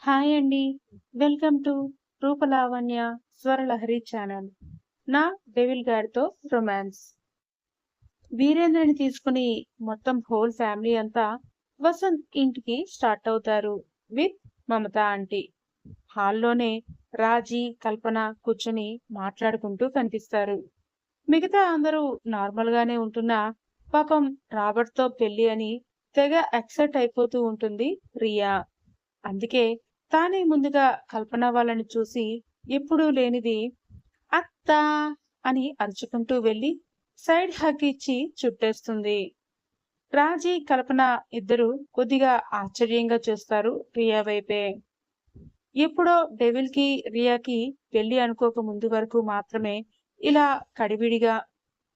Hi అండి. Welcome to Rupalavanya Swaralahari channel. నా devil గారితో రొమాన్స్. వీరేంద్రని తీసుకుని మొత్తం హోల్ ఫ్యామిలీ అంతా వసంత్ ఇంటికి స్టార్ట్ అవుతారు విత్ మమత ఆంటీ. హాల్లోనే రాజీ, కల్పన కూర్చొని మాట్లాడుకుంటూ కనిపిస్తారు. మిగతా అందరూ నార్మల్ గానే ఉంటున్నా పాపం రాబర్ట్ తో పెళ్లి అని తెగ ఎక్సైట్ అయిపోతూ ఉంటుంది రియా. అందుకే తానే ముందుగా కల్పన వాళ్ళని చూసి ఎప్పుడూ లేనిది అత్తా అని అరుచుకుంటూ వెళ్ళి సైడ్ హగ్ ఇచ్చి చుట్టేస్తుంది. రాజీ, కల్పన ఇద్దరు కొద్దిగా ఆశ్చర్యంగా చూస్తారు రియా వైపే. ఎప్పుడో డెవిల్ కి రియాకి పెళ్లి అనుకోక ముందు వరకు మాత్రమే ఇలా కడివిడిగా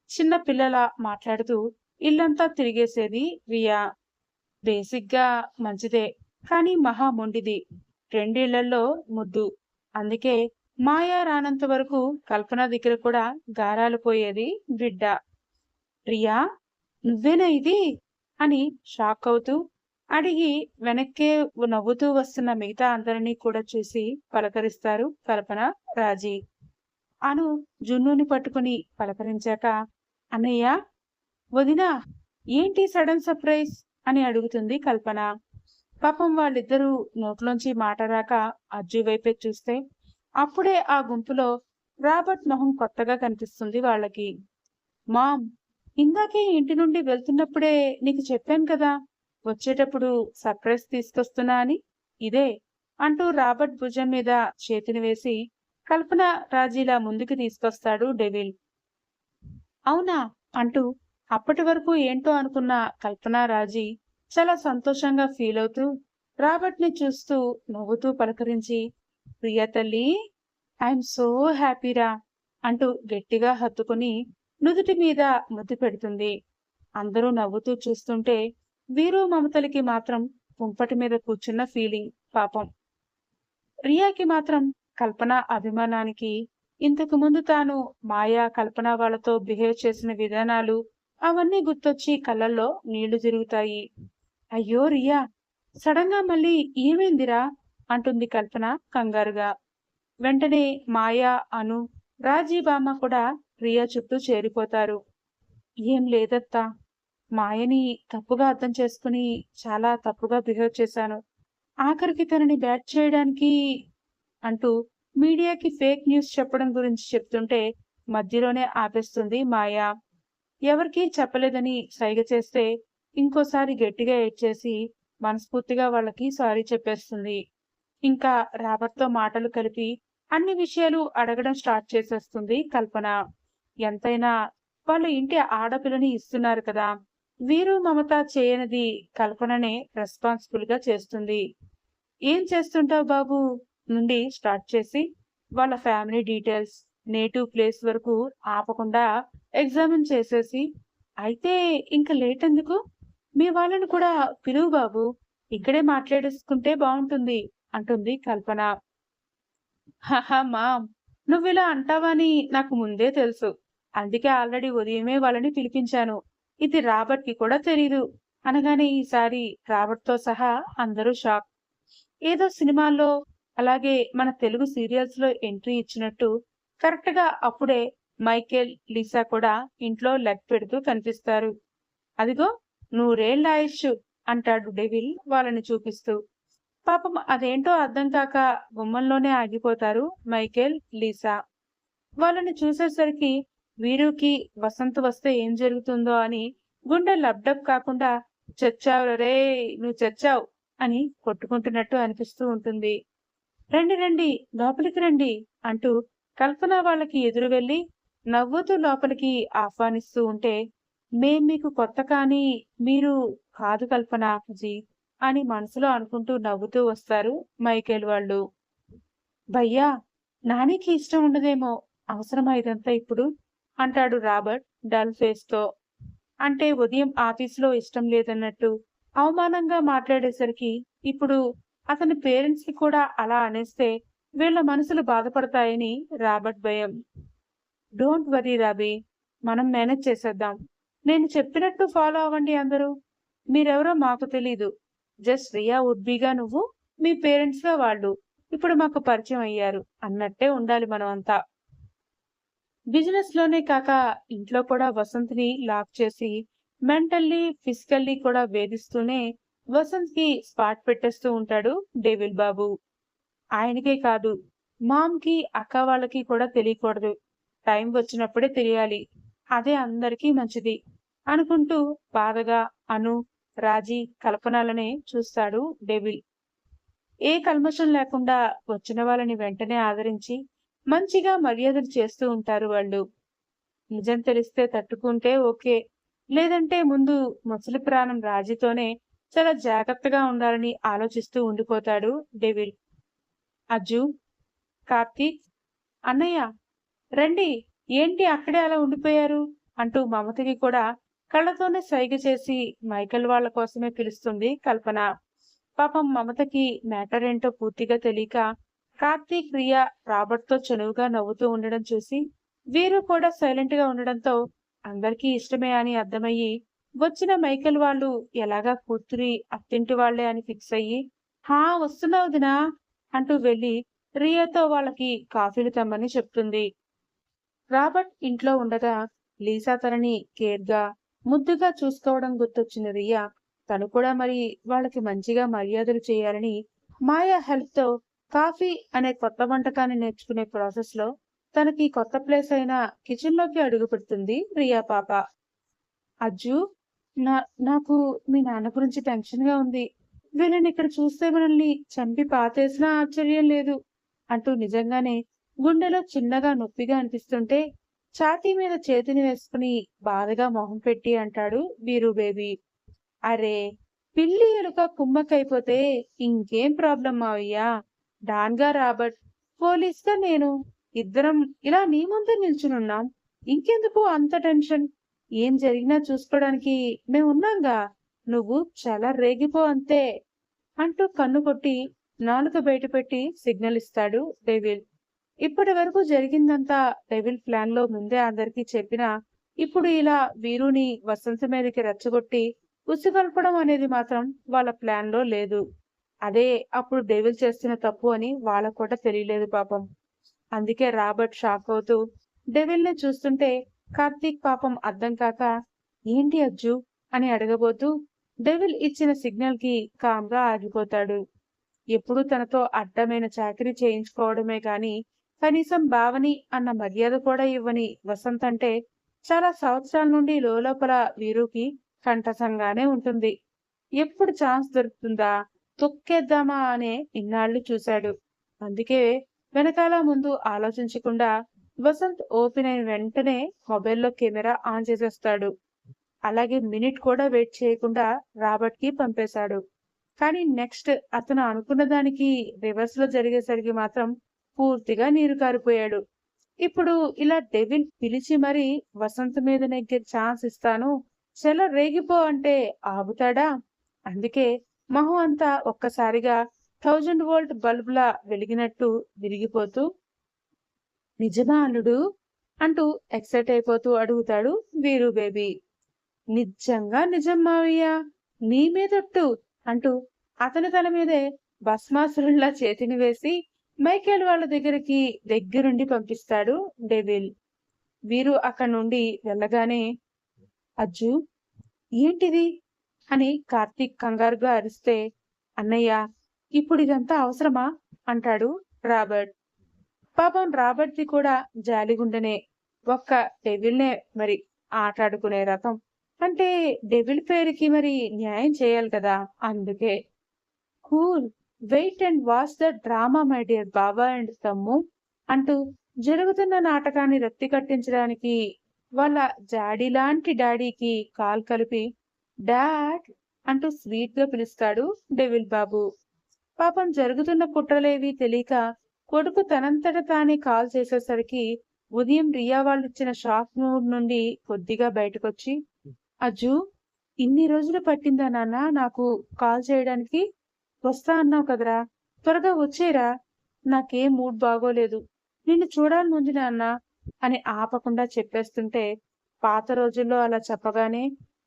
చిన్న పిల్లలా మాట్లాడుతూ ఇల్లంతా తిరిగేసేది రియా. బేసిక్ గా మంచిదే, కానీ మహా మొండిది. రెండేళ్లలో ముద్దు. అందుకే మాయా రానంత వరకు కల్పన దగ్గర కూడా గారాలు పోయేది బిడ్డ. ప్రియా, నువ్వేనా ఇది అని షాక్ అవుతూ అడిగి వెనక్కే నవ్వుతూ వస్తున్న మిగతా అందరినీ కూడా చూసి పలకరిస్తారు కల్పన, రాజీ. అను జున్నుని పట్టుకుని పలకరించాక, అన్నయ్య, వదినా, ఏంటి సడన్ సర్ప్రైజ్ అని అడుగుతుంది కల్పన. పాపం వాళ్ళిద్దరూ నోట్లోంచి మాట రాక అజ్జు వైపే చూస్తే అప్పుడే ఆ గుంపులో రాబర్ట్ మొహం కొత్తగా కనిపిస్తుంది వాళ్ళకి. మామ్, ఇందాకే ఇంటి నుండి వెళ్తున్నప్పుడే నీకు చెప్పాను కదా, వచ్చేటప్పుడు సర్ప్రైజ్ తీసుకొస్తున్నా అని. ఇదే అంటూ రాబర్ట్ భుజం మీద చేతిని వేసి కల్పన, రాజీలా ముందుకు తీసుకొస్తాడు డెవిల్. అవునా అంటూ అప్పటి వరకు ఏంటో అనుకున్న కల్పన, రాజీ చాలా సంతోషంగా ఫీల్ అవుతూ రాబర్ట్ ని చూస్తూ నవ్వుతూ పలకరించి, ప్రియా తల్లి, ఐఎమ్ సో హ్యాపీరా అంటూ గట్టిగా హత్తుకుని నుదుటి మీద ముద్దు పెడుతుంది. అందరూ నవ్వుతూ చూస్తుంటే వీరు, మమతలకి మాత్రం కుంపటి మీద కూర్చున్న ఫీలింగ్ పాపం. రియాకి మాత్రం కల్పన అభిమానానికి, ఇంతకు ముందు తాను మాయా, కల్పన వాళ్ళతో బిహేవ్ చేసిన విధానాలు అవన్నీ గుర్తొచ్చి కళ్ళల్లో నీళ్లు తిరుగుతాయి. అయ్యో రియా, సడన్ గా మళ్ళీ ఏమైందిరా అంటుంది కల్పన కంగారుగా. వెంటనే మాయా, అను, రాజీ బామ్మ కూడా రియా చుట్టూ చేరిపోతారు. ఏం లేదత్తా, మాయని తప్పుగా అర్థం చేసుకుని చాలా తప్పుగా బిహేవ్ చేశాను. ఆఖరికి తనని బ్యాట్ చేయడానికి అంటూ మీడియాకి ఫేక్ న్యూస్ చెప్పడం గురించి చెప్తుంటే మధ్యలోనే ఆపేస్తుంది మాయా. ఎవరికీ చెప్పలేదని సైగ చేస్తే ఇంకోసారి గట్టిగా ఏడ్చేసి మనస్ఫూర్తిగా వాళ్ళకి సారీ చెప్పేస్తుంది. ఇంకా రాబర్ట్తో మాటలు కలిపి అన్ని విషయాలు అడగడం స్టార్ట్ చేసేస్తుంది కల్పన. ఎంతైనా వాళ్ళ ఇంటి ఆడపిల్లని ఇస్తున్నారు కదా, వీరు, మమత చేయనిది కల్పననే రెస్పాన్సిబుల్ గా చేస్తుంది. ఏం చేస్తుంటావు బాబు నుండి స్టార్ట్ చేసి వాళ్ళ ఫ్యామిలీ డీటెయిల్స్, నేటివ్ ప్లేస్ వరకు ఆపకుండా ఎగ్జామిన్ చేసేసి, అయితే ఇంకా లేట్ ఎందుకు, మీ వాళ్ళని కూడా పిలువు బాబు, ఇక్కడే మాట్లాడేసుకుంటే బాగుంటుంది అంటుంది కల్పన. హహా మామ్, నువ్విలా అంటావని నాకు ముందే తెలుసు. అందుకే ఆల్రెడీ ఉదయమే వాళ్ళని పిలిపించాను. ఇది రాబర్ట్ కి కూడా తెలీదు అనగానే ఈసారి రాబర్ట్ తో సహా అందరూ షాక్. ఏదో సినిమాల్లో, అలాగే మన తెలుగు సీరియల్స్ లో ఎంట్రీ ఇచ్చినట్టు కరెక్ట్ గా అప్పుడే మైకేల్, లీసా కూడా ఇంట్లో లెగ్ పెడుతూ కనిపిస్తారు. అదిగో, నూరేళ్ల ఆయుష్ అంటాడు డెవిల్ వాళ్ళని చూపిస్తూ. పాపం అదేంటో అర్థం కాక గుమ్మంలోనే ఆగిపోతారు మైకేల్, లీసా. వాళ్ళని చూసేసరికి వీరుకి వసంత్ వస్తే ఏం జరుగుతుందో అని గుండె లబ్డబ్ కాకుండా, చచ్చావు రే, నువ్వు చచ్చావు అని కొట్టుకుంటున్నట్టు అనిపిస్తూ ఉంటుంది. రండి రండి, లోపలికి రండి అంటూ కల్పన వాళ్ళకి ఎదురు వెళ్లి నవ్వుతూ లోపలికి ఆహ్వానిస్తూ ఉంటే, మేం మీకు కొత్త కానీ మీరు కాదు కల్పన జీ అని మనసులో అనుకుంటూ నవ్వుతూ వస్తారు మైకేల్ వాళ్ళు. భయ్యా, నానికి ఇష్టం ఉండదేమో, అవసరమా ఇదంతా ఇప్పుడు అంటాడు రాబర్ట్ డల్ ఫేస్ తో. అంటే ఉదయం ఆఫీసులో ఇష్టం లేదన్నట్టు అవమానంగా మాట్లాడేసరికి ఇప్పుడు అతని పేరెంట్స్ కి కూడా అలా అనేస్తే వీళ్ళ మనసులు బాధపడతాయని రాబర్ట్ భయం. డోంట్ వరీ రాబీ, మనం మేనేజ్ చేసేద్దాం. నేను చెప్పినట్టు ఫాలో అవ్వండి అందరూ. మీరెవరో మాకు తెలీదు. జస్ట్ రియా వుడ్ బీగా నువ్వు మీ పేరెంట్స్ గా వాళ్ళు ఇప్పుడు మాకు పరిచయం అయ్యారు అన్నట్టే ఉండాలి మనం అంతా. బిజినెస్ లోనే కాక ఇంట్లో కూడా వసంత్ని లాక్ చేసి మెంటల్లీ ఫిజికల్లీ కూడా వేధిస్తూనే వసంత్ కి స్పాట్ పెట్టేస్తూ ఉంటాడు డేవిల్ బాబు. ఆయనకే కాదు, మామ్ కి అక్క వాళ్ళకి కూడా తెలియకూడదు. టైం వచ్చినప్పుడే తెలియాలి. అదే అందరికీ మంచిది అనుకుంటూ బాధగా అను, రాజీ, కల్పనలనే చూస్తాడు డెవిల్. ఏ కల్మషం లేకుండా వచ్చిన వాళ్ళని వెంటనే ఆదరించి మంచిగా మర్యాదలు చేస్తూ ఉంటారు వాళ్ళు. నిజం తెలిస్తే తట్టుకుంటే ఓకే, లేదంటే ముందు ముసలి ప్రాణం రాజీతోనే చాలా జాగ్రత్తగా ఉండాలని ఆలోచిస్తూ ఉండిపోతాడు డెవిల్. అజ్జు, కార్తీక్, అన్నయ్య రండి, ఏంటి అక్కడే అలా ఉండిపోయారు అంటూ మమతకి కూడా కళ్ళతోనే సైగ చేసి మైకేల్ వాళ్ళ కోసమే పిలుస్తుంది కల్పన. పాపం మమతకి మ్యాటర్ ఏంటో పూర్తిగా తెలియక కార్తీక్, రియా రాబర్ట్ తో చనువుగా నవ్వుతూ ఉండడం చూసి వీరు కూడా సైలెంట్ గా ఉండడంతో అందరికీ ఇష్టమే అని అర్థమయ్యి వచ్చిన మైకేల్ వాళ్ళు ఎలాగా కూతురి అత్తింటి వాళ్లే అని ఫిక్స్ అయ్యి హా వస్తున్నావు దినా అంటూ వెళ్లి రియాతో వాళ్ళకి కాఫీలు తెమ్మని చెప్తుంది. రాబర్ట్ ఇంట్లో ఉండగా లీసా తనని కేర్గా ముద్దుగా చూసుకోవడం గుర్తొచ్చిన రియా తను కూడా మరి వాళ్ళకి మంచిగా మర్యాదలు చేయాలని మాయా హెల్ప్ తో కాఫీ అనే కొత్త వంటకాన్ని నేర్చుకునే ప్రాసెస్ లో తనకి కొత్త ప్లేస్ అయిన కిచెన్ లోకి అడుగు పెడుతుంది రియా పాప. అజ్జు, నాకు మీ నాన్న గురించి టెన్షన్ గా ఉంది. వీళ్ళని ఇక్కడ చూస్తే మనల్ని చంపి పాతేసినా ఆశ్చర్యం లేదు అంటూ నిజంగానే గుండెలో చిన్నగా నొప్పిగా అనిపిస్తుంటే ఛాతీ మీద చేతిని వేసుకుని బాధగా మొహం పెట్టి అంటాడు వీరు బేబీ. అరే, పిల్లి ఎలుక కుమ్మక్కైపోతే ఇంకేం ప్రాబ్లం మావయ్యా. డాన్గా రాబర్ట్, పోలీస్గా నేను ఇద్దరం ఇలా నీ ముందే నిల్చునున్నాం. ఇంకెందుకు అంత టెన్షన్? ఏం జరిగినా చూసుకోవడానికి మేమున్నాంగా. నువ్వు చాలా రేగిపో అంతే అంటూ కన్ను కొట్టి నాలుక బయటపెట్టి సిగ్నల్ ఇస్తాడు డెవిల్. ఇప్పటి వరకు జరిగిందంతా డెవిల్ ప్లాన్ లో ముందే అందరికీ చెప్పినా ఇప్పుడు ఇలా వీరుని వసంత మీదకి రెచ్చగొట్టి ఉసిగొల్పడం అనేది మాత్రం వాళ్ళ ప్లాన్ లో లేదు. అదే అప్పుడు డెవిల్ చేస్తున్న తప్పు అని వాళ్ళకు కూడా తెలియలేదు పాపం. అందుకే రాబర్ట్ షాక్ అవుతూ డెవిల్ ని చూస్తుంటే కార్తీక్ పాపం అర్థం కాక ఏంటి అజ్జు అని అడగబోతూ డెవిల్ ఇచ్చిన సిగ్నల్ కి కామ్గా ఆగిపోతాడు. ఎప్పుడూ తనతో అడ్డమైన చాకరీ చేయించుకోవడమే గాని కనీసం భావని అన్న మర్యాద కూడా ఇవ్వని వసంత్ అంటే చాలా సంవత్సరాల నుండి లోపల వీరుకి కంటసంగానే ఉంటుంది. ఎప్పుడు ఛాన్స్ దొరుకుతుందా తొక్కేద్దామా అనే ఇన్నాళ్లు చూశాడు. అందుకే వెనకాల ముందు ఆలోచించకుండా వసంత్ ఓపెన్ అయిన వెంటనే మొబైల్లో కెమెరా ఆన్ చేసేస్తాడు. అలాగే మినిట్ కూడా వెయిట్ చేయకుండా రాబర్ట్ కి పంపేశాడు. కానీ నెక్స్ట్ అతను అనుకున్న దానికి రివర్స్ లో జరిగేసరికి మాత్రం పూర్తిగా నీరు కారిపోయాడు. ఇప్పుడు ఇలా డెవిల్ పిలిచి మరీ వసంత్ మీద నెగ్గే ఛాన్స్ ఇస్తాను, చెల రేగిపో అంటే ఆగుతాడా? అందుకే మొహం అంతా ఒక్కసారిగా 1000 వోల్ట్ బల్బులా వెలిగినట్టు విరిగిపోతూ నిజమా అల్లుడు అంటూ ఎక్సైట్ అయిపోతూ అడుగుతాడు వీరు బేబీ. నిజంగా నిజం మావయ్య, నీ మీదొట్టు అంటూ అతని తల మీదే భస్మాసురుల్లా చేతిని వేసి మైకేల్ వాళ్ళ దగ్గరుండి పంపిస్తాడు డెవిల్. వీరు అక్కడి నుండి వెళ్ళగానే అజ్జు, ఏంటిది అని కార్తీక్ కంగారుగా అరిస్తే అన్నయ్య ఇప్పుడు ఇదంతా అవసరమా అంటాడు రాబర్ట్. పాపం రాబర్ట్ ది కూడా జాలిగుండనే, ఒక్క డెవిల్నే మరి ఆటాడుకునే రకం. అంటే డెవిల్ పేరుకి మరి న్యాయం చేయాలి కదా, అందుకే. Cool, wait and watch the drama my dear బాబా అండ్ తమ్ము అంటూ జరుగుతున్న నాటకాన్ని రక్తి కట్టించడానికి వాళ్ళ జాడీ లాంటి డాడీకి కాల్ కలిపి డాడ్ అంటూ స్వీట్ గా పిలుస్తాడు డెవిల్ బాబు. పాపం జరుగుతున్న కుట్రలేవి తెలియక కొడుకు తనంతట తానే కాల్ చేసేసరికి ఉదయం రియా వాళ్ళు ఇచ్చిన షాక్ మూడ్ నుండి కొద్దిగా బయటకొచ్చి అజ్జు, ఇన్ని రోజులు పట్టిందా నాన్న నాకు కాల్ చేయడానికి? వస్తా అన్నావు కదరా, త్వరగా వచ్చేరా, నాకేం మూడ్ బాగోలేదు, నిన్ను చూడాలనుంది నాన్న అని ఆపకుండా చెప్పేస్తుంటే పాత రోజుల్లో అలా చెప్పగానే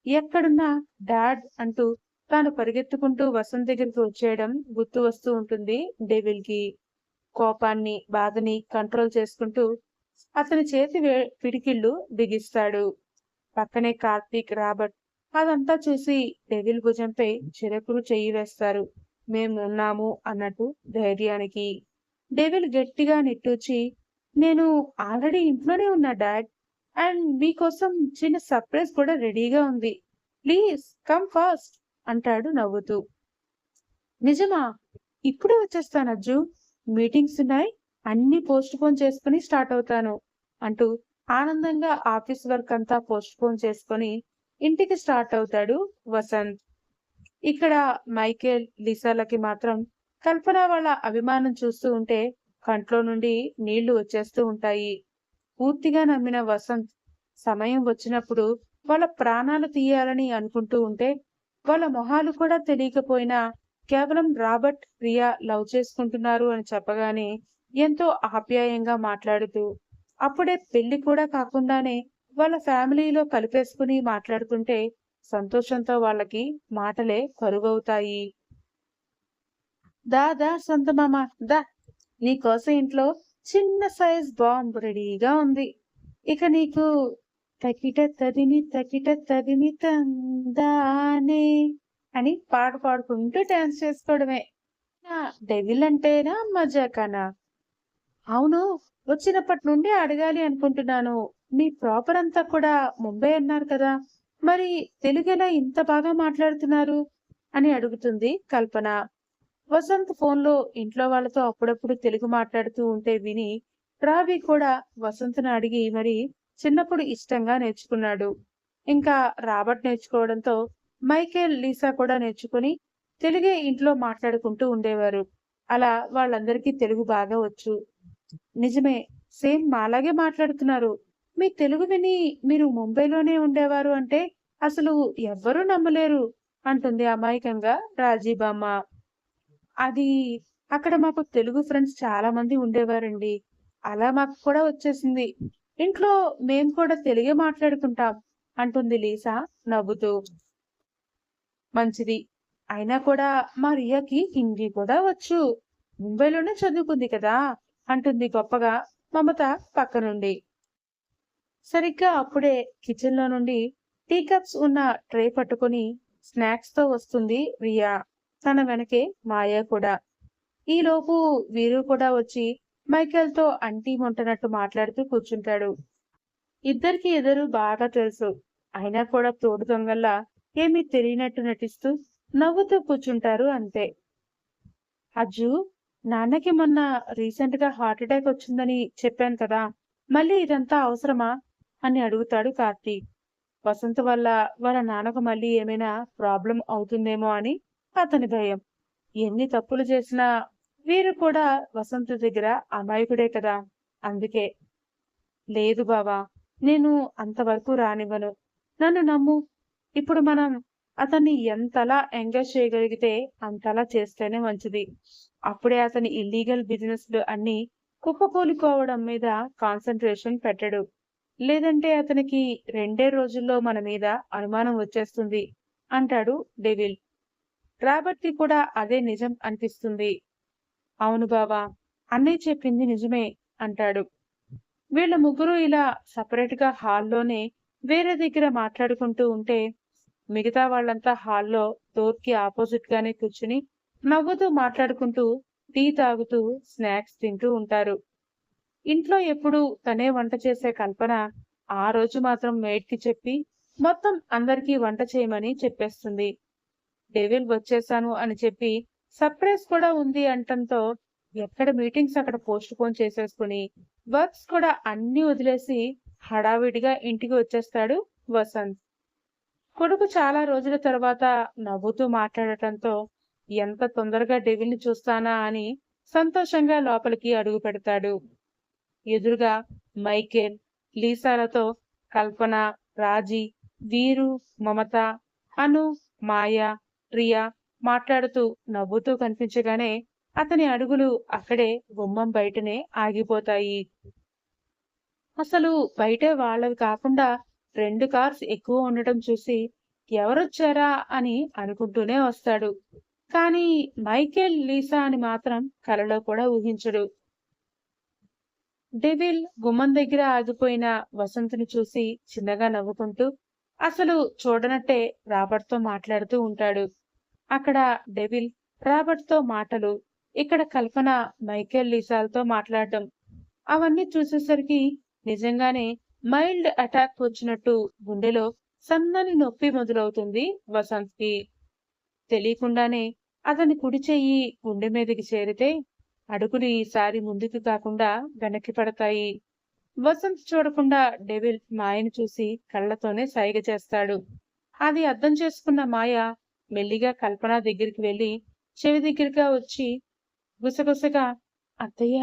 ఎక్కడున్నా డాడ్ అంటూ తాను పరిగెత్తుకుంటూ వసంత్ దగ్గరికి వచ్చేయడం గుర్తు వస్తూ ఉంటుంది డెవిల్ కి. కోపాన్ని, బాధని కంట్రోల్ చేసుకుంటూ అతని చేతి పిడికిళ్ళు బిగిస్తాడు. పక్కనే కార్తీక్, రాబర్ట్ అదంతా చూసి డెవిల్ భుజంపై చిరకులు చెయ్యి వేస్తారు. మేమున్నాము అన్నట్టు ధైర్యానికి. డెవిల్ గట్టిగా నిట్టూర్చి, నేను ఆల్రెడీ ఇంట్లోనే ఉన్నా డాడ్, అండ్ మీకోసం చిన్న సర్ప్రైజ్ కూడా రెడీగా ఉంది. ప్లీజ్ కమ్ ఫాస్ట్ అంటాడు నవ్వుతూ. నిజమా? ఇప్పుడే వచ్చేస్తాను అజ్జు. మీటింగ్స్ ఉన్నాయి, అన్ని పోస్ట్ పోన్ చేసుకుని స్టార్ట్ అవుతాను అంటూ ఆనందంగా ఆఫీస్ వర్క్ అంతా పోస్ట్ పోన్ చేసుకుని ఇంటికి స్టార్ట్ అవుతాడు వసంత్. ఇక్కడ మైకేల్, లిసాలకి మాత్రం కల్పన వాళ్ళ అభిమానం చూస్తూ ఉంటే కంట్లో నుండి నీళ్లు వచ్చేస్తూ ఉంటాయి. పూర్తిగా నమ్మిన వసంత్ సమయం వచ్చినప్పుడు వాళ్ళ ప్రాణాలు తీయాలని అనుకుంటూ ఉంటే వాళ్ళ మొహాలు కూడా తెలియకపోయినా కేవలం రాబర్ట్, ప్రియా లవ్ చేసుకుంటున్నారు అని చెప్పగానే ఎంతో ఆప్యాయంగా మాట్లాడుతూ అప్పుడే పెళ్లి కూడా కాకుండానే వాళ్ళ ఫ్యామిలీలో కలిపేసుకుని మాట్లాడుతుంటే సంతోషంతో వాళ్ళకి మాటలే కరువవుతాయి. దా దా సంతమామ దా, నీకోసం ఇంట్లో చిన్న సైజ్ బాంబ్ రెడీగా ఉంది. ఇక నీకు తకిట తదిమి తందానే అని పాట పాడుకుంటూ డాన్స్ చేసుకోవడమే. డెవిల్ అంటేనా మజాకానా? అవును, వచ్చినప్పటి నుండి అడగాలి అనుకుంటున్నాను. మీ ప్రాపర్ అంతా కూడా ముంబై అన్నారు కదా, మరి తెలుగెలా ఇంత బాగా మాట్లాడుతున్నారు అని అడుగుతుంది కల్పన. వసంత్ ఫోన్లో ఇంట్లో వాళ్ళతో అప్పుడప్పుడు తెలుగు మాట్లాడుతూ ఉంటే విని రావి కూడా వసంత్ను అడిగి మరి చిన్నప్పుడు ఇష్టంగా నేర్చుకున్నాడు. ఇంకా రాబర్ట్ నేర్చుకోవడంతో మైకేల్, లీసా కూడా నేర్చుకుని తెలుగే ఇంట్లో మాట్లాడుకుంటూ ఉండేవారు. అలా వాళ్ళందరికీ తెలుగు బాగా వచ్చు. నిజమే, సేమ్ మాలాగే మాట్లాడుతున్నారు. మీ తెలుగు విని మీరు ముంబైలోనే ఉండేవారు అంటే అసలు ఎవ్వరూ నమ్మలేరు అంటుంది అమాయకంగా రాజీబామ్మ. అది అక్కడ మాకు తెలుగు ఫ్రెండ్స్ చాలా మంది ఉండేవారండి. అలా మాకు కూడా వచ్చేసింది. ఇంట్లో మేము కూడా తెలుగే మాట్లాడుకుంటాం అంటుంది లీసా నవ్వుతూ. మంచిది. అయినా కూడా మా రియాకి హిందీ కూడా వచ్చు. ముంబైలోనే చదువుకుంది కదా అంటుంది గొప్పగా మమత పక్క నుండి. సరిగ్గా అప్పుడే కిచెన్ లో నుండి టీ కప్స్ ఉన్న ట్రే పట్టుకుని స్నాక్స్ తో వస్తుంది రియా. తన వెనకే మాయా కూడా. ఈలోపు వీరు కూడా వచ్చి మైకేల్ తో అంటీ మొంటనట్టు మాట్లాడుతూ కూర్చుంటాడు. ఇద్దరికి ఎదురు బాగా తెలుసు. అయినా కూడా తోడు దొంగల్లా ఏమీ తెలియనట్టు నటిస్తూ నవ్వుతూ కూర్చుంటారు అంతే. అజ్జు, నాన్నకి మొన్న రీసెంట్ గా హార్ట్ అటాక్ వచ్చిందని చెప్పాను కదా, మళ్ళీ ఇదంతా అవసరమా అని అడుగుతాడు కార్తీక్. వసంత్ వల్ల వాళ్ళ నాన్నకు మళ్ళీ ఏమైనా ప్రాబ్లం అవుతుందేమో అని అతని భయం. ఎన్ని తప్పులు చేసినా వీరు కూడా వసంత్ దగ్గర అమాయకుడే కదా, అందుకే. లేదు బావా, నేను అంతవరకు రానివ్వను. నన్ను నమ్ము. ఇప్పుడు మనం అతన్ని ఎంతలా ఎంగేజ్ చేయగలిగితే అంతలా చేస్తేనే మంచిది. అప్పుడే అతని ఇల్లీగల్ బిజినెస్లు అన్ని కుప్పకూలిపోవడం మీద కాన్సన్ట్రేషన్ పెట్టడు. లేదంటే అతనికి 2 రోజుల్లో మన మీద అనుమానం వచ్చేస్తుంది అంటాడు డెవిల్. రాబర్ట్కి కూడా అదే నిజం అనిపిస్తుంది. అవును బావా, అన్నయ్య చెప్పింది నిజమే అంటాడు. వీళ్ళ ముగ్గురు ఇలా సపరేట్ గా హాల్లోనే వేరే దగ్గర మాట్లాడుకుంటూ ఉంటే మిగతా వాళ్ళంతా హాల్లో డోర్ కి ఆపోజిట్ గానే కూర్చుని నవ్వుతూ మాట్లాడుకుంటూ టీ తాగుతూ స్నాక్స్ తింటూ ఉంటారు. ఇంట్లో ఎప్పుడు తనే వంట చేసే కల్పన ఆ రోజు మాత్రం మెయిడ్ కి చెప్పి మొత్తం అందరికీ వంట చేయమని చెప్పేస్తుంది. డెవిల్ వచ్చేసాను అని చెప్పి సర్ప్రైజ్ కూడా ఉంది అంటంతో ఎక్కడ మీటింగ్స్ అక్కడ పోస్ట్ పోన్ చేసేసుకుని వర్క్స్ కూడా అన్ని వదిలేసి హడావిడిగా ఇంటికి వచ్చేస్తాడు వసంత్. కొడుకు చాలా రోజుల తర్వాత నవ్వుతూ మాట్లాడటంతో ఎంత తొందరగా డెవిల్ ని చూస్తానా అని సంతోషంగా లోపలికి అడుగు పెడతాడు. ఎదురుగా మైకేల్, లీసాలతో కల్పన, రాజీ, వీరు, మమత, అను, మాయ, రియా మాట్లాడుతూ నవ్వుతూ కనిపించగానే అతని అడుగులు అక్కడే గుమ్మం బయటనే ఆగిపోతాయి. అసలు బయట వాళ్ళవి కాకుండా 2 కార్స్ ఎక్కువ ఉండటం చూసి ఎవరొచ్చారా అని అనుకుంటూనే వస్తాడు. కానీ మైకేల్, లీసా అని మాత్రం కలలో కూడా ఊహించడు. డెవిల్ గుమ్మం దగ్గర ఆగిపోయిన వసంత్ని చూసి చిన్నగా నవ్వుకుంటూ అసలు చూడనట్టే రాబర్ట్‌తో మాట్లాడుతూ ఉంటాడు. అక్కడ డెవిల్ రాబర్ట్‌తో మాటలు, ఇక్కడ కల్పన మైకేల్, లీసాలతో మాట్లాడడం అవన్నీ చూసేసరికి నిజంగానే మైల్డ్ అటాక్ వచ్చినట్టు గుండెలో సన్నని నొప్పి మొదలవుతుంది వసంత్‌కి. తెలియకుండానే అతని కుడి చెయ్యి గుండె మీదకి చేరితే అడుగులు ఈసారి ముందుకు కాకుండా వెనక్కి పడతాయి. వసంత్ చూడకుండా డెవిల్ మాయను చూసి కళ్ళతోనే సైగ చేస్తాడు. అది అర్థం చేసుకున్న మాయ మెల్లిగా కల్పన దగ్గరికి వెళ్లి చెవి దగ్గరగా వచ్చి గుసగుసగా అత్తయ్య,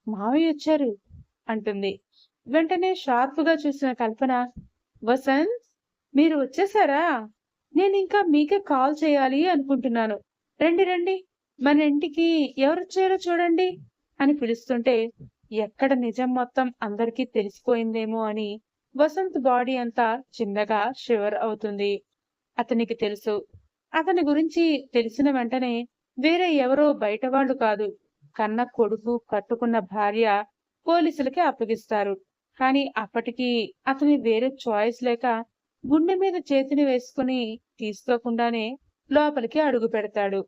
మావయ్య వచ్చారు అంటుంది. వెంటనే షార్పుగా చూసిన కల్పన, వసంత్, మీరు వచ్చేసారా? నేనింకా మీకే కాల్ చేయాలి అనుకుంటున్నాను. రండి రండి, మన ఇంటికి ఎవరొచ్చారో చూడండి అని పిలుస్తుంటే ఎక్కడ నిజం మొత్తం అందరికీ తెలిసిపోయిందేమో అని వసంత్ బాడీ అంతా చిన్నగా షివర్ అవుతుంది. అతనికి తెలుసు, అతని గురించి తెలిసిన వెంటనే వేరే ఎవరో బయట వాళ్ళు కాదు, కన్న కొడుకు, కట్టుకున్న భార్య పోలీసులకి అప్పగిస్తారు. కానీ అప్పటికి అతని వేరే చాయిస్ లేక గుండె మీద చేతిని వేసుకుని తీసుకోకుండానే లోపలికి అడుగు పెడతాడు.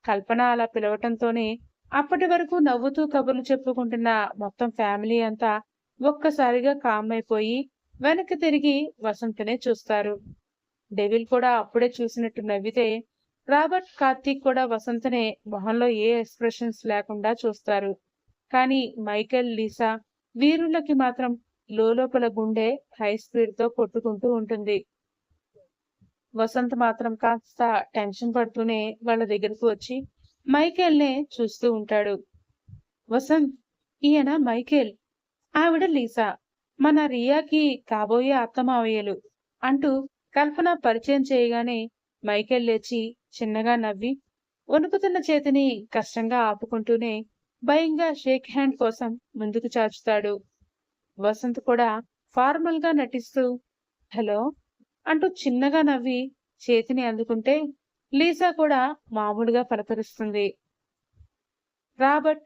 కల్పన అలా పిలవటంతోనే అప్పటి వరకు నవ్వుతూ కబుర్లు చెప్పుకుంటున్న మొత్తం ఫ్యామిలీ అంతా ఒక్కసారిగా కామ్ అయిపోయి వెనక్కి తిరిగి వసంతనే చూస్తారు. డెవిల్ కూడా అప్పుడే చూసినట్టు నవ్వితే రాబర్ట్, కార్తీక్ కూడా వసంతనే మొహంలో ఏ ఎక్స్ప్రెషన్స్ లేకుండా చూస్తారు. కానీ మైకేల్, లీసా వీరులకి మాత్రం లోపల గుండె హై స్పీడ్ తో కొట్టుకుంటూ ఉంటుంది. వసంత్ మాత్రం కాస్త టెన్షన్ పడుతూనే వాళ్ళ దగ్గరకు వచ్చి మైకేల్నే చూస్తూ ఉంటాడు. వసంత్, ఈయన మైకేల్, ఆవిడ లీసా, మన రియాకి కాబోయే అత్తమావయ్యలు అంటూ కల్పన పరిచయం చేయగానే మైకేల్ లేచి చిన్నగా నవ్వి వణుకుతున్న చేతిని కష్టంగా ఆపుకుంటూనే భయంగా షేక్ హ్యాండ్ కోసం ముందుకు చాచుతాడు. వసంత్ కూడా ఫార్మల్ గా నటిస్తూ హలో అంటూ చిన్నగా నవ్వి చేతిని అందుకుంటే లీసా కూడా మామూలుగా పలకరిస్తుంది. రాబర్ట్,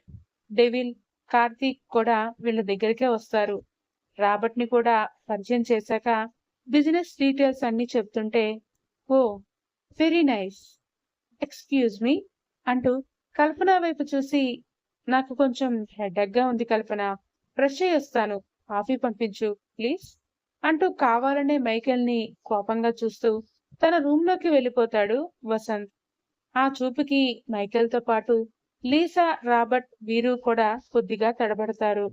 డెవిల్, కార్తీక్ కూడా వీళ్ళ దగ్గరికే వస్తారు. రాబర్ట్ ని కూడా పరిచయం చేశాక బిజినెస్ డీటెయిల్స్ అన్ని చెప్తుంటే ఓ, వెరీ నైస్, ఎక్స్క్యూజ్ మీ అంటూ కల్పన వైపు చూసి నాకు కొంచెం హెడేక్ గా ఉంది కల్పన, ఫ్రెష్ అయ్యి వస్తాను, కాఫీ పంపించు ప్లీజ్ అంటూ కావాలనే మైకేల్ ని కోపంగా చూస్తూ తన రూమ్ లోకి వెళ్ళిపోతాడు వసంత్. ఆ చూపుకి మైకేల్ తో పాటు లీసా, రాబర్ట్ వీరు కూడా కొద్దిగా తడబడతారు.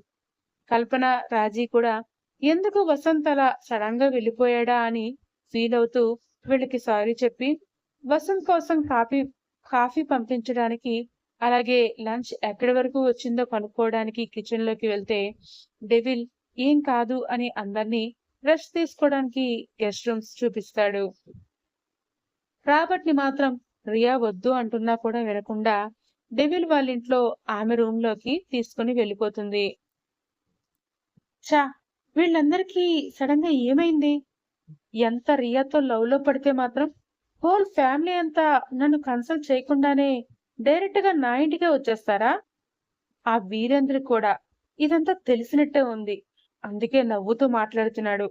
కల్పన, రాజీ కూడా ఎందుకు వసంత్ అలా సడన్ గా వెళ్ళిపోయాడా అని ఫీల్ అవుతూ వీళ్ళకి సారీ చెప్పి వసంత్ కోసం కాఫీ పంపించడానికి అలాగే లంచ్ ఎక్కడి వరకు వచ్చిందో కనుక్కోవడానికి కిచెన్ లోకి వెళ్తే డెవిల్ ఏం కాదు అని అందర్నీ రెస్ట్ తీసుకోవడానికి గెస్ట్ రూమ్స్ చూపిస్తాడు. రాబర్ట్ ని మాత్రం రియా వద్దు అంటున్నా కూడా వినకుండా డెవిల్ వాళ్ళింట్లో ఆమె రూమ్ లోకి తీసుకుని వెళ్ళిపోతుంది. చా, వీళ్ళందరికీ సడన్ గా ఏమైంది? ఎంత రియాతో లవ్ లో పడితే మాత్రం హోల్ ఫ్యామిలీ అంతా నన్ను కన్సల్ట్ చేయకుండానే డైరెక్ట్ గా నా ఇంటికే వచ్చేస్తారా? ఆ వీరేంద్ర కూడా ఇదంతా తెలిసినట్టే ఉంది, అందుకే నవ్వుతూ మాట్లాడుతున్నాడు.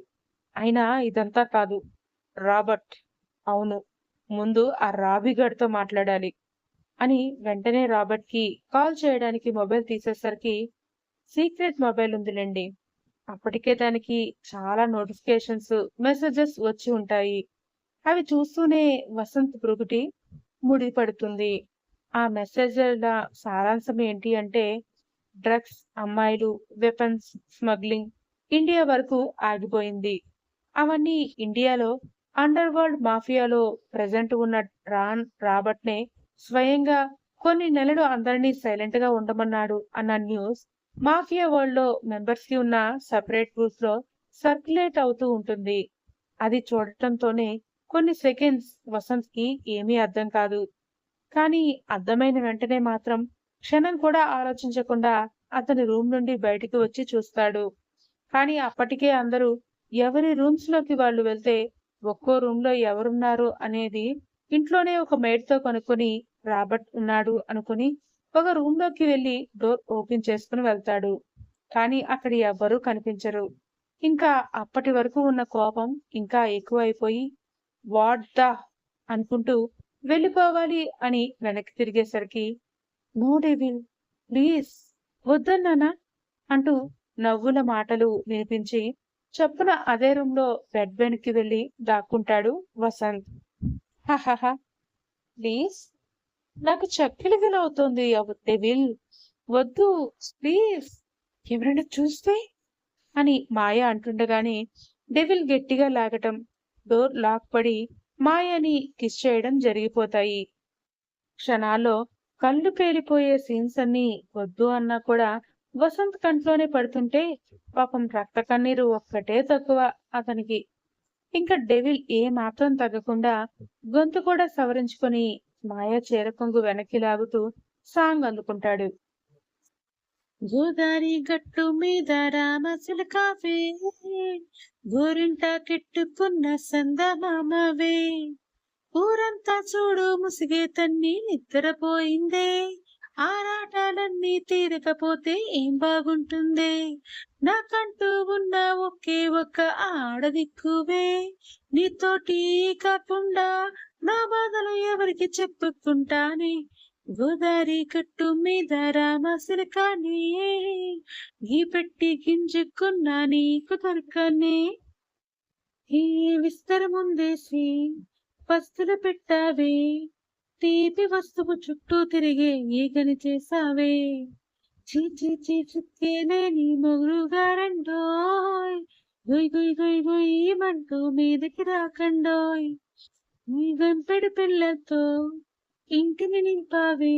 అయినా ఇదంతా కాదు, రాబర్ట్, అవును, ముందు ఆ రాబీగడ్తో మాట్లాడాలి అని వెంటనే రాబర్ట్ కి కాల్ చేయడానికి మొబైల్ తీసేసరికి సీక్రెట్ మొబైల్ ఉందిలేండి, అప్పటికే దానికి చాలా నోటిఫికేషన్స్, మెసేజెస్ వచ్చి ఉంటాయి. అవి చూస్తూనే వసంత్ బ్రుగుటి ముడి పడుతుంది. ఆ మెసేజ్ల సారాంశం ఏంటి అంటే డ్రగ్స్, అమ్మాయిలు, వెపన్స్ స్మగ్లింగ్ ఇండియా వరకు ఆగిపోయింది. అవన్నీ ఇండియాలో అండర్ వరల్డ్ మాఫియాలో ప్రెజెంట్ ఉన్న రాబర్ట్ నే స్వయంగా కొన్ని నెలలు అందరినీ సైలెంట్ గా ఉండమన్నాడు అన్న న్యూస్ మాఫియా వరల్డ్ లో మెంబర్స్ కి ఉన్న సెపరేట్ గ్రూప్స్ లో సర్క్యులేట్ అవుతూ ఉంటుంది. అది చూడటంతోనే కొన్ని సెకండ్స్ వసంత్ కి ఏమీ అర్థం కాదు. కానీ అర్థమైన వెంటనే మాత్రం క్షణం కూడా ఆలోచించకుండా అతని రూమ్ నుండి బయటికి వచ్చి చూస్తాడు. కానీ అప్పటికే అందరూ ఎవరి రూమ్స్ లోకి వాళ్ళు వెళ్తే ఒక్కో రూమ్ లో ఎవరున్నారు అనేది ఇంట్లోనే ఒక maid తో కనుక్కొని రాబర్ట్ ఉన్నాడు అనుకుని ఒక రూమ్ లోకి వెళ్లి డోర్ ఓపెన్ చేసుకుని వెళ్తాడు. కానీ అక్కడ ఎవ్వరూ కనిపించరు. ఇంకా అప్పటి వరకు ఉన్న కోపం ఇంకా ఎక్కువైపోయి వాట్ ద అనుకుంటూ వెళ్ళిపోవాలి అని వెనక్కి తిరిగేసరికి నో డెవిల్, ప్లీజ్ వద్దన్నానా అంటూ నవ్వుల మాటలు వినిపించి చప్పున అదే రూమ్ లో బెడ్ వెనక్కి వెళ్లి దాక్కుంటాడు వసంత్. హహహ, ప్లీజ్, నాకు చక్కిలి అవుతోంది డెవిల్, వద్దు, ప్లీజ్, ఎవరైనా చూస్తే అని మాయ అంటుండగానే డెవిల్ గట్టిగా లాగటం, డోర్ లాక్ పడి మాయని కిస్ చేయడం జరిగిపోతాయి. క్షణాల్లో కళ్ళు పేలిపోయే సీన్స్ అన్ని వద్దు అన్నా కూడా వసంత్ కంట్లోనే పడుతుంటే పాపం రక్త కన్నీరు ఒక్కటే తక్కువ అతనికి. ఇంకా డెవిల్ ఏ మాత్రం తగ్గకుండా గొంతు కూడా సవరించుకొని మాయ చీరకొంగు వెనక్కి లాగుతూ సాంగ్ అందుకుంటాడు. గోదారి గట్టు మీద రామచిలకావే, గోరింట కెట్టుకున్న సందమామవే, ఊరంతా చూడు ముసిగే తన్ని నిద్రపోయిందే, ఆరాటాలన్నీ తీరకపోతే ఏం బాగుంటుందే, నాకంటూ ఉన్న ఒకే ఒక్క ఆడదిక్కువే, నీతోటి కాకుండా నా బాధలు ఎవరికి చెప్పుకుంటానే, గోదారి గట్టు మీద రామసిలకానే, గీ పెట్టి గింజుకున్న నీకు దొరకనే, ఈ విస్తరముందేసి పస్తులు పెట్టావే, తీపి వస్తువు చుట్టూ తిరిగే ఈగని చేసావే, చీ చుక్కేలేని మొగురుగారండోయ్, గుయ్ గుయ్ గుయ్ గుయ్యమంటూ మీదకి రాకండోయ్, నీ వెంపెడి పిల్లతో ఇంటిని నింపావే,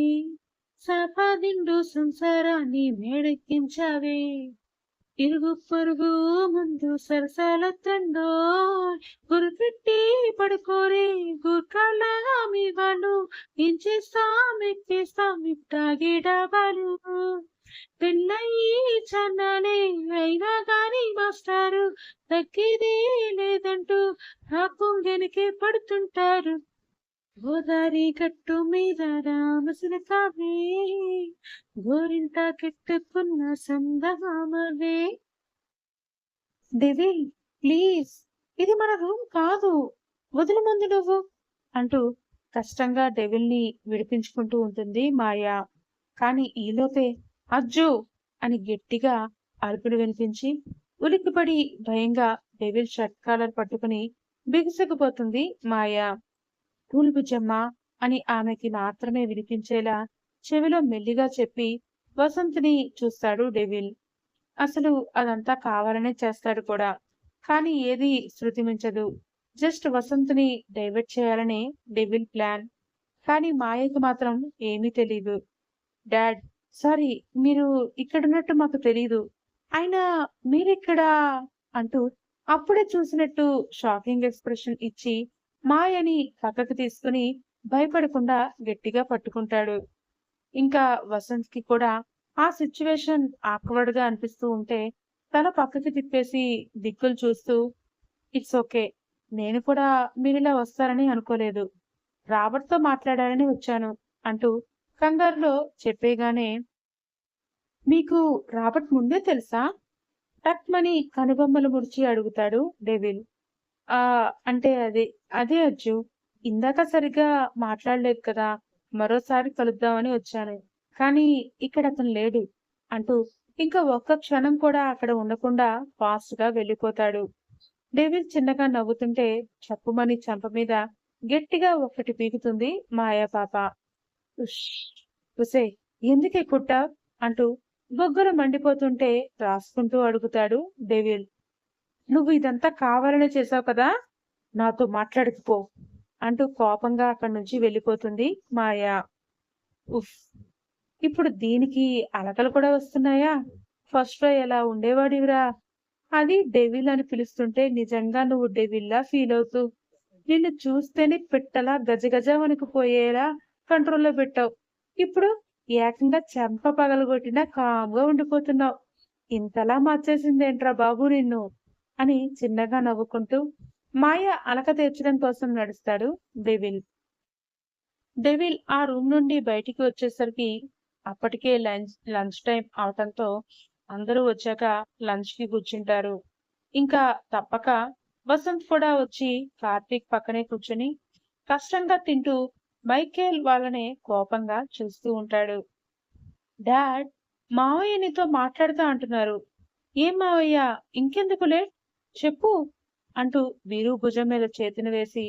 సంపాదిండు సంసారాన్ని మేడెక్కించావే, ఇరుగు పొరుగు ముందు సరసాల తండోయ్, గురిపెట్టి పడుకోరే గుర్కాళ్ళ మీ వాళ్ళు, ఏం చేస్తాం ఎక్కేస్తాం ఇట్టాగే డాబాలు, పెళ్ళయి చన్నాలే అయినా గాని మాస్టారు తగ్గేదే లేదంటూ నాకు వెనకే పడుతుంటారు, గోదారి గట్టు మీద రామసిలకావే, గోరింట కెట్టుకున్న సందమామవే. డెవిల్, ప్లీజ్, ఇది మన రూమ్ కాదు, వదిలి ముందు నువ్వు అంటూ కష్టంగా డెవిల్ ని విడిపించుకుంటూ ఉంటుంది మాయా. కాని ఈలోపే అజ్జు అని గట్టిగా అరుపులు వినిపించి ఉలిక్కిపడి భయంగా డెవిల్ షర్ట్ కాలర్ పట్టుకుని బిగుసుకుపోతుంది మాయా. కూల్ బుజ్జమ్మ అని ఆమెకి మాత్రమే వినిపించేలా చెవిలో మెల్లిగా చెప్పి వసంత్ని చూస్తాడు డెవిల్. అసలు అదంతా కావాలనే చేస్తాడు కూడా. కానీ ఏది శృతి మించదు. జస్ట్ వసంత్ని డైవర్ట్ చేయాలనే డెవిల్ ప్లాన్. కానీ మాయకి మాత్రం ఏమీ తెలీదు. డాడ్, సారీ, మీరు ఇక్కడున్నట్టు మాకు తెలీదు. అయినా మీరిక్కడా అంటూ అప్పుడే చూసినట్టు షాకింగ్ ఎక్స్ప్రెషన్ ఇచ్చి మాయని పక్కకు తీసుకుని భయపడకుండా గట్టిగా పట్టుకుంటాడు. ఇంకా వసంత్ కి కూడా ఆ సిచ్యువేషన్ ఆక్వర్డ్ గా అనిపిస్తూ ఉంటే తల పక్కకి తిప్పేసి దిక్కులు చూస్తూ ఇట్స్ ఓకే, నేను కూడా మీరిలా వస్తారని అనుకోలేదు, రాబర్ట్ తో మాట్లాడాలని వచ్చాను అంటూ కంగారులో చెప్పేగానే మీకు రాబర్ట్ ముందే తెలుసా? టక్మని కనుబొమ్మలు ముడిచి అడుగుతాడు డెవిల్. ఆ అంటే అదే అజ్జు, ఇందాక సరిగ్గా మాట్లాడలేదు కదా, మరోసారి కలుద్దామని వచ్చాను. కానీ ఇక్కడ అతను లేడు అంటూ ఇంకా ఒక్క క్షణం కూడా అక్కడ ఉండకుండా ఫాస్ట్ గా వెళ్ళిపోతాడు. డెవిల్ చిన్నగా నవ్వుతుంటే చప్పుమని చంప మీద గట్టిగా ఒక్కటి పీకుతుంది మాయా పాప. ఉష్, ఉసే, ఎందుకే కుట్టావ్ అంటూ బొగ్గలు మండిపోతుంటే రాసుకుంటూ అడుగుతాడు డెవిల్. నువ్వు ఇదంతా కావాలనే చేసావు కదా, నాతో మాట్లాడకపో అంటూ కోపంగా అక్కడి నుంచి వెళ్ళిపోతుంది మాయా. ఉఫ్, ఇప్పుడు దీనికి అలకలు కూడా వస్తున్నాయా? ఫస్ట్ లో ఎలా ఉండేవాడివిరా, అది డెవిల్ అని పిలుస్తుంటే నిజంగా నువ్వు డెవిల్లా ఫీల్ అవుతూ నిన్ను చూస్తేనే పెట్టలా గజగజ వణికిపోయేలా కంట్రోల్లో పెట్టావు. ఇప్పుడు ఏకంగా చెంప పగలగొట్టినా కామ్గా ఉండిపోతున్నావు. ఇంతలా మార్చేసిందేంట్రా బాబు నిన్ను అని చిన్నగా నవ్వుకుంటూ మాయ అలక తీర్చడం కోసం నడుస్తాడు డెవిల్. డెవిల్ ఆ రూమ్ నుండి బయటికి వచ్చేసరికి అప్పటికే లంచ్ టైం అవటంతో అందరూ వచ్చాక లంచ్ కి కూర్చుంటారు. ఇంకా తప్పక వసంత్ కూడా వచ్చి కార్తీక్ పక్కనే కూర్చుని కష్టంగా తింటూ మైకేల్ వాళ్ళనే కోపంగా చూస్తూ ఉంటాడు. డాడ్, మావయ్య నీతో మాట్లాడుతా అంటున్నారు. ఏం మావయ్య, ఇంకెందుకు లేట్, చెప్పు అంటూ వీరు భుజం మీద చేతిని వేసి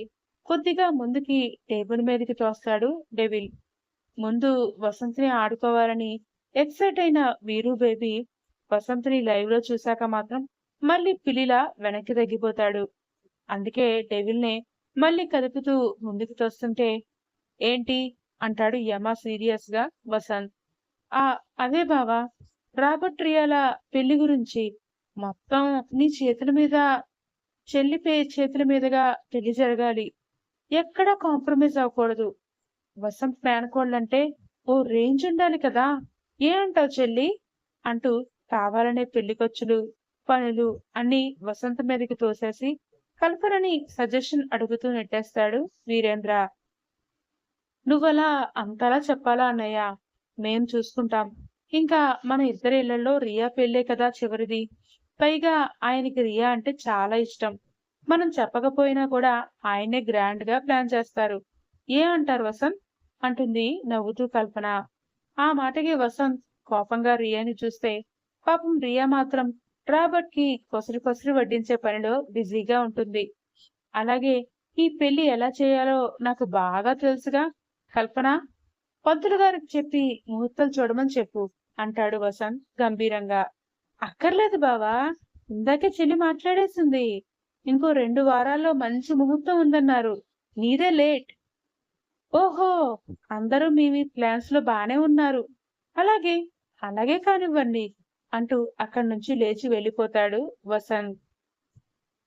కొద్దిగా ముందుకి టేబుల్ మీదకి తోస్తాడు డెవిల్. ముందు వసంత్ని ఆడుకోవాలని ఎక్సైట్ అయిన వీరు బేబీ వసంత్ని లైవ్ లో చూశాక మాత్రం మళ్ళీ పిల్లిలా వెనక్కి తగ్గిపోతాడు. అందుకే డెవిల్నే మళ్ళీ కదుపుతూ ముందుకు తోస్తుంటే ఏంటి అంటాడు యమ సీరియస్ గా వసంత్. ఆ అదే బావా, రాబర్ట్ రియాల పెళ్లి గురించి మొత్తం నీ చేతుల మీద, చేతుల మీదుగా పెళ్లి జరగాలి. ఎక్కడా కాంప్రమైజ్ అవ్వకూడదు. వసంత్ మేనకోళ్ళంటే ఓ రేంజ్ ఉండాలి కదా, ఏ అంటావు చెల్లి అంటూ కావాలనే పెళ్లికొచ్చులు పనులు అన్ని వసంత్ మీదకి తోసేసి కల్పనని సజెషన్ అడుగుతూ నెట్టేస్తాడు వీరేంద్ర. నువ్వలా అంతలా చెప్పాలా అన్నయ్య, మేం చూసుకుంటాం. ఇంకా మన ఇద్దరి ఇళ్లలో రియా పెళ్ళే కదా చివరిది. పైగా ఆయనకి రియా అంటే చాలా ఇష్టం. మనం చెప్పకపోయినా కూడా ఆయనే గ్రాండ్ గా ప్లాన్ చేస్తారు. ఏ అంటారు వసంత్ అంటుంది నవ్వుతూ కల్పన. ఆ మాటకి వసంత్ కోపంగా రియాని చూస్తే పాపం రియా మాత్రం రాబర్ట్ కి కొసరి కొసరి వడ్డించే పనిలో బిజీగా ఉంటుంది. అలాగే ఈ పెళ్లి ఎలా చేయాలో నాకు బాగా తెలుసుగా కల్పన, పంతులు గారికి చెప్పి ముహూర్తాలు చూడమని చెప్పు అంటాడు వసంత్ గంభీరంగా. అక్కర్లేదు బావా, ఇందాకే చెల్లి మాట్లాడేసింది. ఇంకో 2 వారాల్లో మంచి ముహూర్తం ఉందన్నారు. నీదే లేట్. ఓహో, అందరూ మీ మీ ప్లాన్స్ లో బానే ఉన్నారు. అలాగే, అలాగే కానివ్వండి అంటూ అక్కడి నుంచి లేచి వెళ్ళిపోతాడు వసంత్.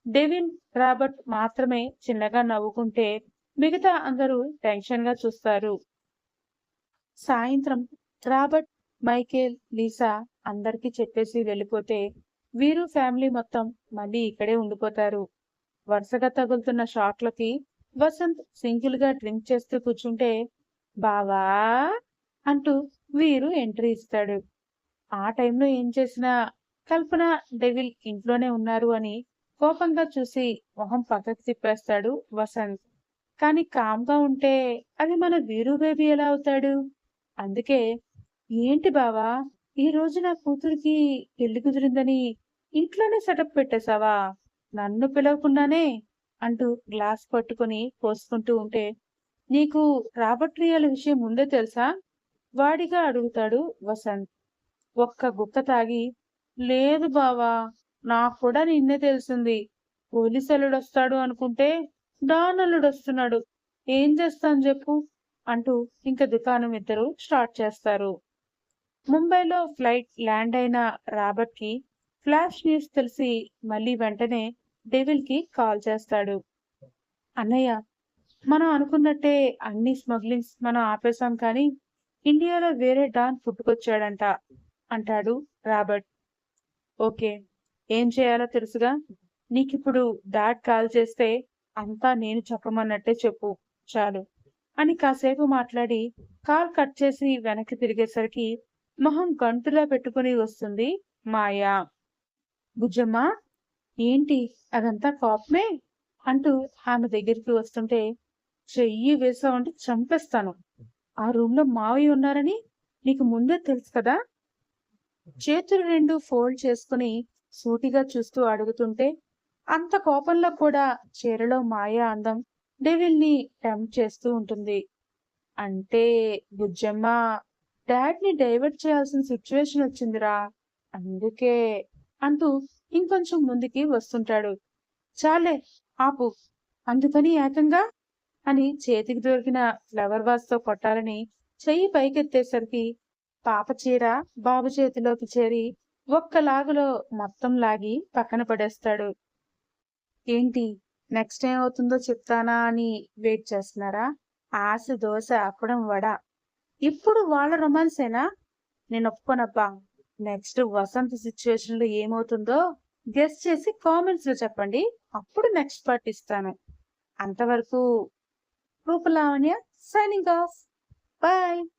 డెవిన్, రాబర్ట్ మాత్రమే చిన్నగా నవ్వుకుంటే మిగతా అందరూ టెన్షన్ గా చూస్తారు. సాయంత్రం రాబర్ట్, మైకేల్, లీసా అందరికీ చెప్పేసి వెళ్ళిపోతే వీరు ఫ్యామిలీ మొత్తం మళ్ళీ ఇక్కడే ఉండిపోతారు. వరుసగా తగులుతున్న షాట్లకి వసంత్ సింగిల్ గా డ్రింక్ చేస్తూ కూర్చుంటే బావా అంటూ వీరు ఎంట్రీ ఇస్తాడు. ఆ టైంలో ఏం చేసినా కల్పన, డెవిల్ ఇంట్లోనే ఉన్నారు అని కోపంగా చూసి మొహం పక్కకి తిప్పేస్తాడు వసంత్. కానీ కామ్గా ఉంటే అది మన వీరు బేబీ ఎలా అవుతాడు? అందుకే ఏంటి బావా, ఈ రోజు నా కూతురికి పెళ్లి కుదిరిందని ఇంట్లోనే సెటప్ పెట్టేశావా, నన్ను పిలవకుండానే అంటూ గ్లాస్ పట్టుకుని పోసుకుంటూ ఉంటే నీకు రాబర్ట్ రియాల విషయం ముందే తెలుసా వాడిగా అడుగుతాడు వసంత్. ఒక్క గుక్క తాగి లేదు బావా, నాకు కూడా నిన్నే తెలిసింది. పోలీసు అల్లుడొస్తాడు అనుకుంటే డానల్లుడొస్తున్నాడు, ఏం చేస్తాను చెప్పు అంటూ ఇంక దుకాణం ఇద్దరు స్టార్ట్ చేస్తారు. ముంబైలో ఫ్లైట్ ల్యాండ్ అయిన రాబర్ట్ కి ఫ్లాష్ న్యూస్ తెలిసి మళ్ళీ వెంటనే డెవిల్ కి కాల్ చేస్తాడు. అన్నయ్య, మనం అనుకున్నట్టే అన్ని స్మగ్లింగ్స్ మనం ఆపేశాం కానీ ఇండియాలో వేరే డాన్ పుట్టుకొచ్చాడంట అంటాడు రాబర్ట్. ఓకే, ఏం చేయాలో తెలుసుగా. నీకిప్పుడు డాడ్ కాల్ చేస్తే అంతా నేను చెప్పమన్నట్టే చెప్పు చాలు అని కాసేపు మాట్లాడి కాల్ కట్ చేసి వెనక్కి తిరిగేసరికి మొహం గంటులా పెట్టుకుని వస్తుంది మాయా. బుజ్జమ్మ, ఏంటి అదంతా కోపమే అంటూ ఆమె దగ్గరికి వస్తుంటే చెయ్యి వేసావంటే చంపేస్తాను. ఆ రూమ్ లో మావయ్య ఉన్నారని నీకు ముందే తెలుసు కదా. చేతులు 2 ఫోల్డ్ చేసుకుని సూటిగా చూస్తూ అడుగుతుంటే అంత కోపంలో కూడా చీరలో మాయ అందం డెవిల్ ని టెంప్ట్ చేస్తూ ఉంటుంది. అంటే బుజ్జమ్మ, డాడ్ ని డైవర్ట్ చేయాల్సిన సిచ్యువేషన్ వచ్చిందిరా, అందుకే అంటూ ఇంకొంచెం ముందుకి వస్తుంటాడు. చాలే ఆపు, అందుకని ఏకంగా అని చేతికి దొరికిన ఫ్లవర్ వాస్ తో కొట్టాలని చెయ్యి పైకెత్తేసరికి పాప చీర బాబు చేతిలోకి చేరి ఒక్క లాగులో మొత్తం లాగి పక్కన పడేస్తాడు. ఏంటి నెక్స్ట్ ఏమవుతుందో చెప్తానా అని వెయిట్ చేస్తున్నారా? ఆశ దోశ అప్పడం వడ. ఇప్పుడు వాళ్ళ రొమాన్సేనా? నేను ఒప్పుకోనబ్బా. నెక్స్ట్ వసంత సిచ్యువేషన్ లో ఏమవుతుందో గెస్ చేసి కామెంట్స్ లో చెప్పండి. అప్పుడు నెక్స్ట్ పార్ట్ ఇస్తాను. అంతవరకు రూపలావణ్య సైనింగ్ ఆఫ్. బాయ్.